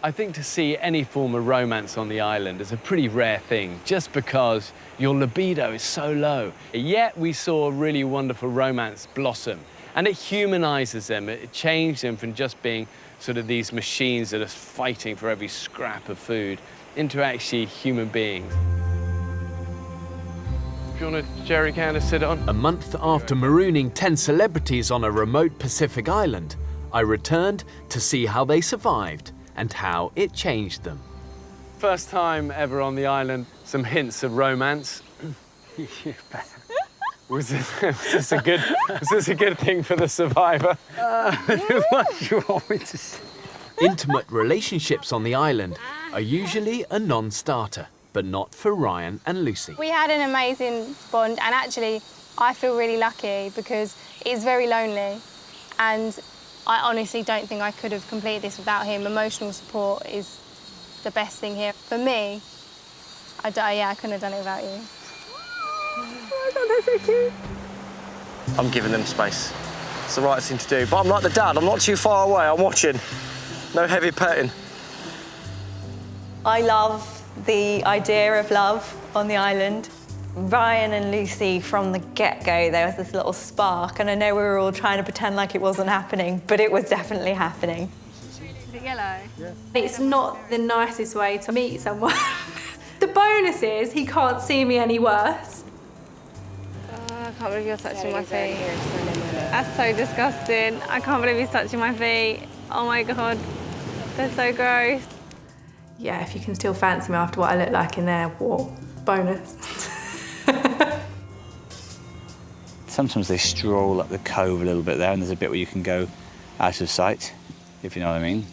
I think to see any form of romance on the island is a pretty rare thing, just because your libido is so low. Yet we saw a really wonderful romance blossom, and it humanises them. It changed them from just being sort of these machines that are fighting for every scrap of food into actually human beings. If you want a jerry can to sit on. A month after marooning 10 celebrities on a remote Pacific island, I returned to see how they survived and how it changed them. First time ever on the island, some hints of romance. Was this a good thing for the survivor? What do you want me to say? Intimate relationships on the island are usually a non-starter, but not for Ryan and Lucy. We had an amazing bond, and actually I feel really lucky because it's very lonely, and I honestly don't think I could have completed this without him. Emotional support is the best thing here. For me, I couldn't have done it without you. Oh my God, that's so cute. I'm giving them space. It's the right thing to do. But I'm like the dad, I'm not too far away, I'm watching. No heavy petting. I love the idea of love on the island. Ryan and Lucy, from the get-go, there was this little spark, and I know we were all trying to pretend like it wasn't happening, but it was definitely happening. Is it yellow? Yeah. It's not the nicest way to meet someone. The bonus is he can't see me any worse. Oh, I can't believe you're touching my feet. That's so disgusting. I can't believe he's touching my feet. Oh my God, they're so gross. Yeah, if you can still fancy me after what I look like in there, what? Bonus. Sometimes they stroll up the cove a little bit there, and there's a bit where you can go out of sight, if you know what I mean.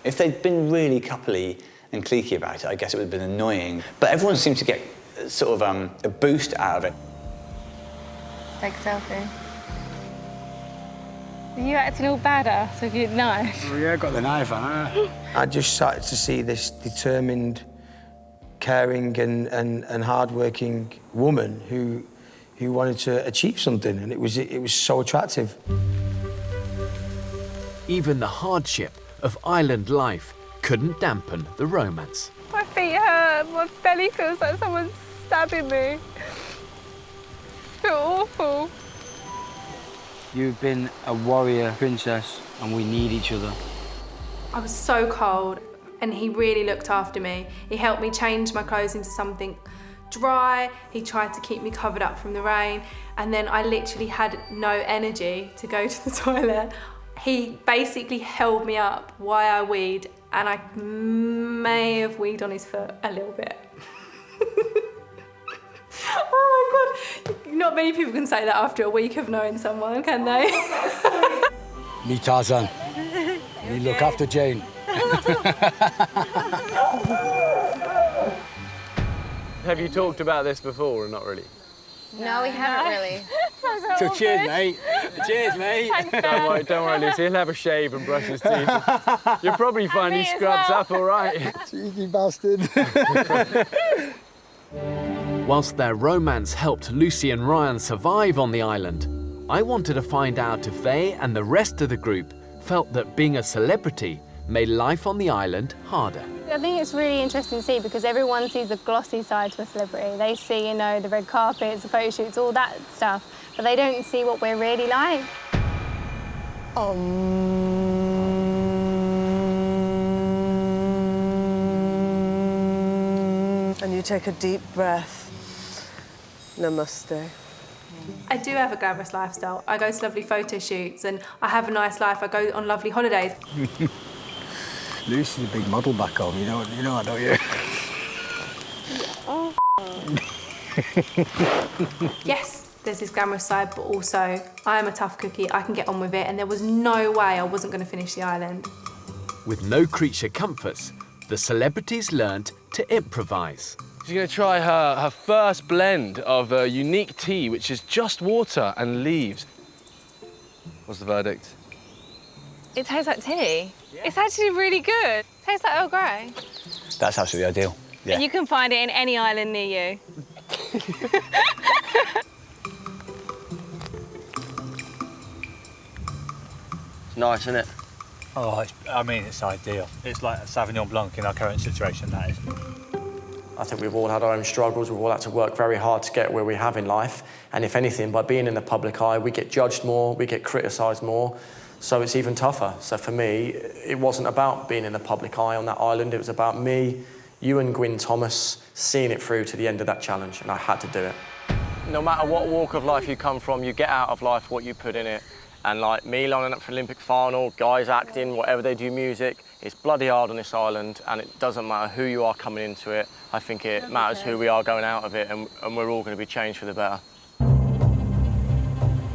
If they'd been really coupley and cliquey about it, I guess it would have been annoying. But everyone seemed to get sort of a boost out of it. Take a selfie. Are you acting all badass with your knife? Oh, yeah, I got the knife on. I just started to see this determined, caring and hard-working woman who wanted to achieve something, and it was so attractive. Even the hardship of island life couldn't dampen the romance. My feet hurt. My belly feels like someone's stabbing me. I feel awful. You've been a warrior princess, and we need each other. I was so cold, and he really looked after me. He helped me change my clothes into something dry. He tried to keep me covered up from the rain, and then I literally had no energy to go to the toilet. He basically held me up while I weed, and I may have weed on his foot a little bit. Oh my God. Not many people can say that after a week of knowing someone, can they? Me Tarzan. Me look after Jane. Have you talked about this before or not really? No, we haven't really. So cheers, mate. Cheers, mate. Don't worry, Lucy. He'll have a shave and brush his teeth. You'll probably find he scrubs up all right. Cheeky bastard. Whilst their romance helped Lucy and Ryan survive on the island, I wanted to find out if they and the rest of the group felt that being a celebrity made life on the island harder. I think it's really interesting to see because everyone sees the glossy side to a celebrity. They see, you know, the red carpets, the photo shoots, all that stuff, but they don't see what we're really like. And you take a deep breath. Namaste. I do have a glamorous lifestyle. I go to lovely photo shoots and I have a nice life. I go on lovely holidays. Lucy's a big model back home, you know that, don't you? Oh, Yes, there's this glamorous side, but also I am a tough cookie. I can get on with it, and there was no way I wasn't going to finish the island. With no creature comforts, the celebrities learned to improvise. She's going to try her first blend of a unique tea, which is just water and leaves. What's the verdict? it tastes like tea. Yeah. It's actually really good. It tastes like Earl Grey. That's absolutely ideal. Yeah. And you can find it in any island near you. It's nice, isn't it? Oh, I mean, it's ideal. It's like a Sauvignon Blanc in our current situation, that is. I think we've all had our own struggles. We've all had to work very hard to get where we have in life. And if anything, by being in the public eye, we get judged more, we get criticised more. So it's even tougher. So for me, it wasn't about being in the public eye on that island. It was about me, Euan Gwyn Thomas, seeing it through to the end of that challenge, and I had to do it. No matter what walk of life you come from, you get out of life what you put in it. And like me lining up for Olympic final, guys acting, whatever they do, music, it's bloody hard on this island, and it doesn't matter who you are coming into it. I think it matters who we are going out of it, and we're all going to be changed for the better.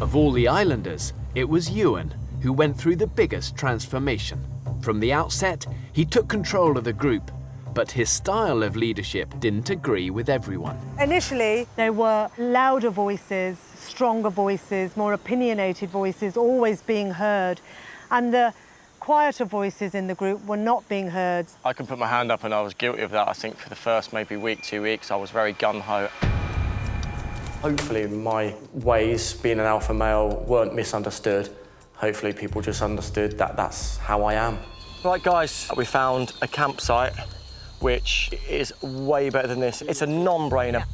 Of all the islanders, it was Euan who went through the biggest transformation. From the outset, he took control of the group, but his style of leadership didn't agree with everyone. Initially, there were louder voices, stronger voices, more opinionated voices, always being heard, and the quieter voices in the group were not being heard. I can put my hand up, and I was guilty of that. I think for the first maybe week, 2 weeks, I was very gung-ho. Hopefully my ways, being an alpha male, weren't misunderstood. Hopefully people just understood that that's how I am. Right, guys, we found a campsite which is way better than this. It's a non-brainer.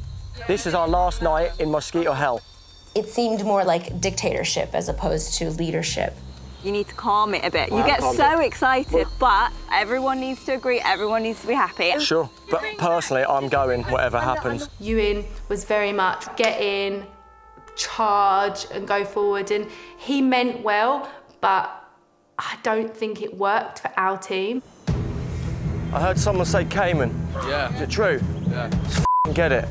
This is our last night in mosquito hell. It seemed more like dictatorship as opposed to leadership. You need to calm it a bit. You get so excited, but everyone needs to agree, everyone needs to be happy. Sure, but personally, I'm going whatever happens. Euan was very much get in, charge and go forward, and he meant well, but I don't think it worked for our team. I heard someone say Cayman. Yeah. Is it true? Yeah. Let's get it.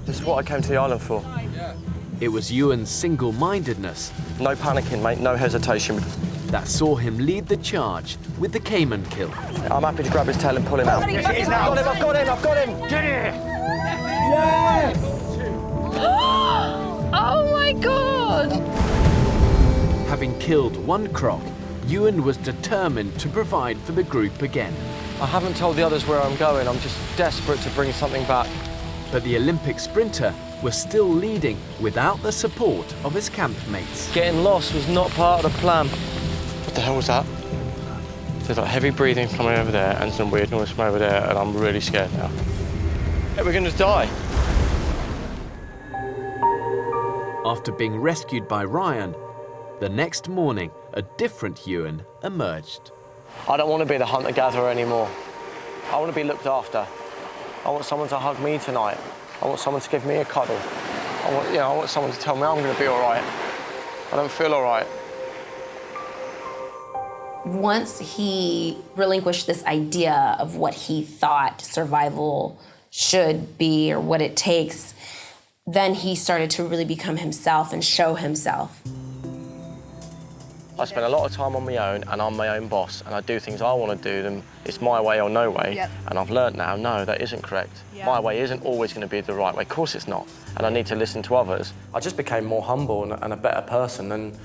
This is what I came to the island for. It was Euan's single-mindedness. No panicking, mate, no hesitation. That saw him lead the charge with the Cayman kill. I'm happy to grab his tail and pull him out. I've got him! Get it! Yes! Oh my God! Having killed one croc, Euan was determined to provide for the group again. I haven't told the others where I'm going. I'm just desperate to bring something back. But the Olympic sprinter was still leading without the support of his campmates. Getting lost was not part of the plan. What the hell was that? There's like heavy breathing coming over there and some weird noise from over there, and I'm really scared now. Hey, we're gonna die. After being rescued by Ryan, the next morning, a different Euan emerged. I don't want to be the hunter-gatherer anymore. I want to be looked after. I want someone to hug me tonight. I want someone to give me a cuddle. I want someone to tell me I'm going to be all right. I don't feel all right. Once he relinquished this idea of what he thought survival should be or what it takes, then he started to really become himself and show himself. I spend a lot of time on my own, and I'm my own boss, and I do things I want to do them. It's my way or no way. Yep. And I've learnt now, no, that isn't correct. Yep. My way isn't always going to be the right way. Of course it's not. And I need to listen to others. I just became more humble and a better person, and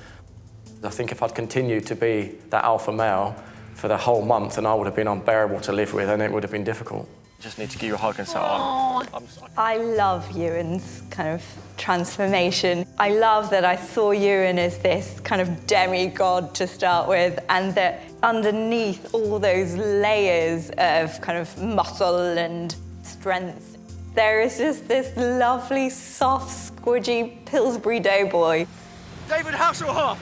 I think if I'd continued to be that alpha male for the whole month, then I would have been unbearable to live with, and it would have been difficult. I just need to give you a hug and say, I love Euan's kind of transformation. I love that I saw Euan as this kind of demigod to start with, and that underneath all those layers of kind of muscle and strength, there is just this lovely, soft, squidgy Pillsbury doughboy. David Hasselhoff!